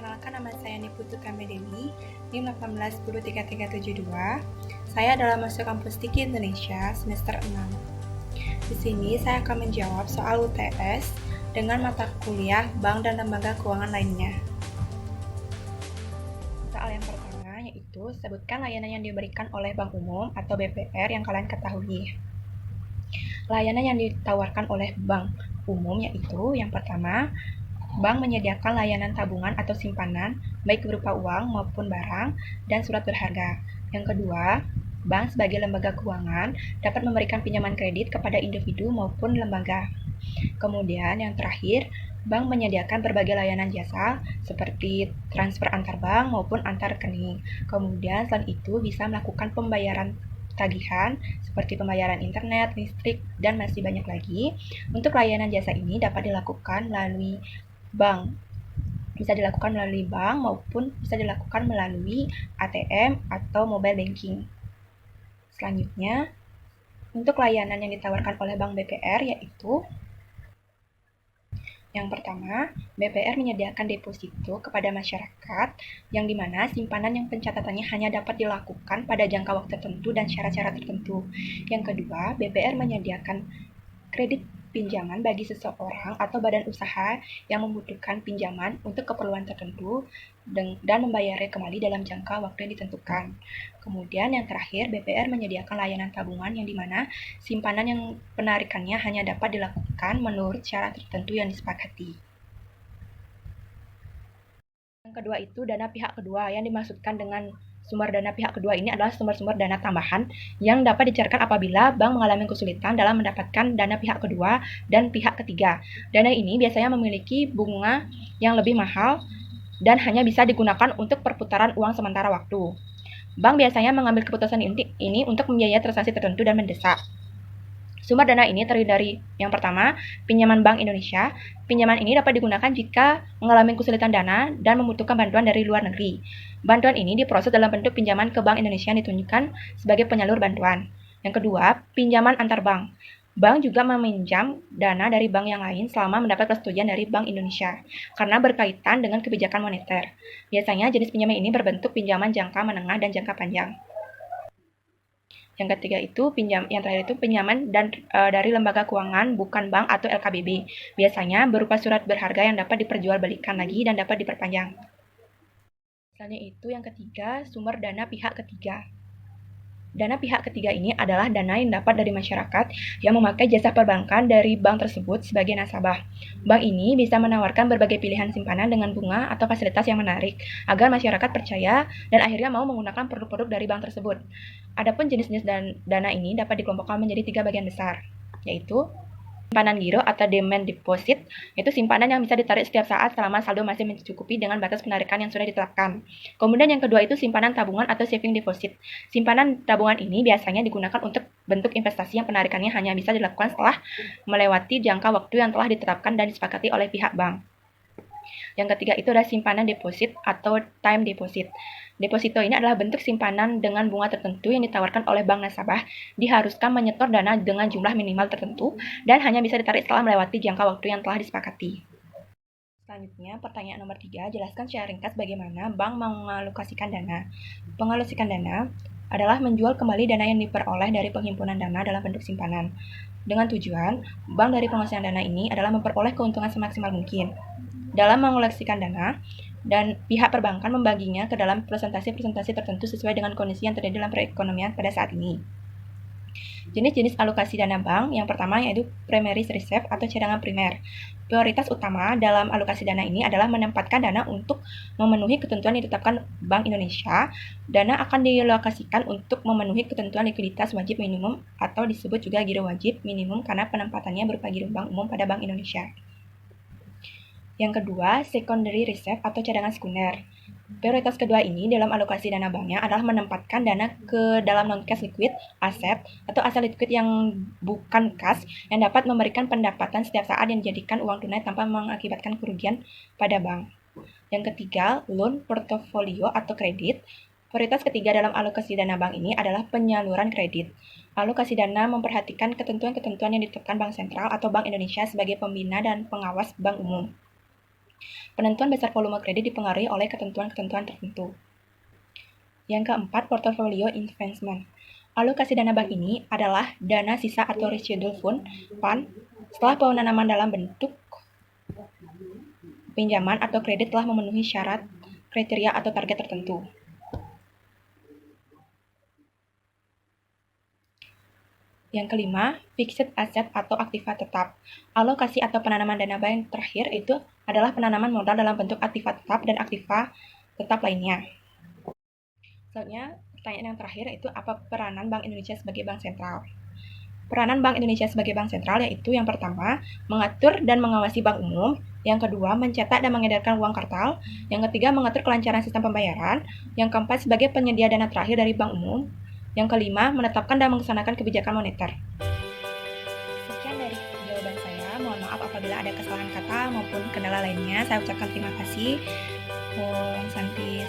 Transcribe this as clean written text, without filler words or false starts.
Perkenalkan, nama saya Niputu Kamedewi, NIM 18103372. Saya adalah mahasiswa kampus TIKI Indonesia semester 6. Di sini saya akan menjawab soal UTS dengan mata kuliah Bank dan Lembaga Keuangan lainnya. Soal yang pertama yaitu sebutkan layanan yang diberikan oleh Bank Umum atau BPR yang kalian ketahui. Layanan yang ditawarkan oleh Bank Umum yaitu yang pertama, bank menyediakan layanan tabungan atau simpanan, baik berupa uang maupun barang, dan surat berharga. Yang kedua, bank sebagai lembaga keuangan dapat memberikan pinjaman kredit kepada individu maupun lembaga. Kemudian yang terakhir, bank menyediakan berbagai layanan jasa seperti transfer antar bank maupun antar rekening. Kemudian selain itu bisa melakukan pembayaran tagihan seperti pembayaran internet, listrik, dan masih banyak lagi. Untuk layanan jasa ini dapat dilakukan melalui bank. Bisa dilakukan melalui bank maupun bisa dilakukan melalui ATM atau mobile banking. Selanjutnya, untuk layanan yang ditawarkan oleh Bank BPR yaitu yang pertama, BPR menyediakan deposito kepada masyarakat yang dimana simpanan yang pencatatannya hanya dapat dilakukan pada jangka waktu tertentu dan syarat-syarat tertentu. Yang kedua, BPR menyediakan kredit pinjaman bagi seseorang atau badan usaha yang membutuhkan pinjaman untuk keperluan tertentu dan membayarnya kembali dalam jangka waktu yang ditentukan. Kemudian yang terakhir, BPR menyediakan layanan tabungan yang dimana simpanan yang penarikannya hanya dapat dilakukan menurut syarat tertentu yang disepakati. Yang kedua itu dana pihak kedua. Yang dimaksudkan dengan sumber dana pihak kedua ini adalah sumber-sumber dana tambahan yang dapat dicairkan apabila bank mengalami kesulitan dalam mendapatkan dana pihak kedua dan pihak ketiga. Dana ini biasanya memiliki bunga yang lebih mahal dan hanya bisa digunakan untuk perputaran uang sementara waktu. Bank biasanya mengambil keputusan ini untuk membiayai transaksi tertentu dan mendesak. Sumber dana ini terdiri dari yang pertama, pinjaman Bank Indonesia. Pinjaman ini dapat digunakan jika mengalami kesulitan dana dan membutuhkan bantuan dari luar negeri. Bantuan ini diproses dalam bentuk pinjaman ke Bank Indonesia yang ditunjukkan sebagai penyalur bantuan. Yang kedua, pinjaman antar bank. Bank juga meminjam dana dari bank yang lain selama mendapat persetujuan dari Bank Indonesia karena berkaitan dengan kebijakan moneter. Biasanya jenis pinjaman ini berbentuk pinjaman jangka menengah dan jangka panjang. Yang ketiga itu yang terakhir itu pinjaman dari lembaga keuangan bukan bank atau LKBB. Biasanya berupa surat berharga yang dapat diperjualbelikan lagi dan dapat diperpanjang. Selanjutnya itu yang ketiga, sumber dana pihak ketiga. Dana pihak ketiga ini adalah dana yang dapat dari masyarakat yang memakai jasa perbankan dari bank tersebut sebagai nasabah. Bank ini bisa menawarkan berbagai pilihan simpanan dengan bunga atau fasilitas yang menarik agar masyarakat percaya dan akhirnya mau menggunakan produk-produk dari bank tersebut. Adapun jenis-jenis dana ini dapat dikelompokkan menjadi 3 bagian besar, yaitu simpanan giro atau demand deposit, yaitu simpanan yang bisa ditarik setiap saat selama saldo masih mencukupi dengan batas penarikan yang sudah ditetapkan. Kemudian yang kedua itu simpanan tabungan atau saving deposit. Simpanan tabungan ini biasanya digunakan untuk bentuk investasi yang penarikannya hanya bisa dilakukan setelah melewati jangka waktu yang telah ditetapkan dan disepakati oleh pihak bank. Yang ketiga itu adalah simpanan deposit atau time deposit. Deposito ini adalah bentuk simpanan dengan bunga tertentu yang ditawarkan oleh bank nasabah, diharuskan menyetor dana dengan jumlah minimal tertentu dan hanya bisa ditarik setelah melewati jangka waktu yang telah disepakati. Selanjutnya, pertanyaan nomor 3, jelaskan secara ringkas bagaimana bank mengalokasikan dana. Pengalokasikan dana adalah menjual kembali dana yang diperoleh dari penghimpunan dana dalam bentuk simpanan. Dengan tujuan, bank dari pengalokasian dana ini adalah memperoleh keuntungan semaksimal mungkin. Dalam mengalokasikan dana, dan pihak perbankan membaginya ke dalam presentasi-presentasi tertentu sesuai dengan kondisi yang terjadi dalam perekonomian pada saat ini. Jenis-jenis alokasi dana bank, yang pertama yaitu primary reserve atau cadangan primer. Prioritas utama dalam alokasi dana ini adalah menempatkan dana untuk memenuhi ketentuan yang ditetapkan Bank Indonesia. Dana akan dialokasikan untuk memenuhi ketentuan likuiditas wajib minimum atau disebut juga giro wajib minimum karena penempatannya berupa giro bank umum pada Bank Indonesia. Yang kedua, secondary reserve atau cadangan sekunder. Prioritas kedua ini dalam alokasi dana banknya adalah menempatkan dana ke dalam non-cash liquid asset atau aset liquid yang bukan kas yang dapat memberikan pendapatan setiap saat yang dijadikan uang tunai tanpa mengakibatkan kerugian pada bank. Yang ketiga, loan portfolio atau kredit. Prioritas ketiga dalam alokasi dana bank ini adalah penyaluran kredit. Alokasi dana memperhatikan ketentuan-ketentuan yang ditetapkan Bank Sentral atau Bank Indonesia sebagai pembina dan pengawas bank umum. Penentuan besar volume kredit dipengaruhi oleh ketentuan-ketentuan tertentu. Yang keempat, portfolio investment. Alokasi dana bank ini adalah dana sisa atau residual fund setelah penanaman dalam bentuk pinjaman atau kredit telah memenuhi syarat, kriteria, atau target tertentu. Yang kelima, fixed asset atau aktiva tetap. Alokasi atau penanaman dana bank terakhir itu adalah penanaman modal dalam bentuk aktiva tetap dan aktiva tetap lainnya. Selanjutnya, pertanyaan yang terakhir itu apa peranan Bank Indonesia sebagai bank sentral? Peranan Bank Indonesia sebagai bank sentral yaitu yang pertama, mengatur dan mengawasi bank umum, yang kedua, mencetak dan mengedarkan uang kartal, yang ketiga, mengatur kelancaran sistem pembayaran, yang keempat, sebagai penyedia dana terakhir dari bank umum, yang kelima, menetapkan dan melaksanakan kebijakan moneter. Sekian dari jawaban saya. Mohon maaf apabila ada kesalahan kata maupun kendala lainnya. Saya ucapkan terima kasih. Om Santi.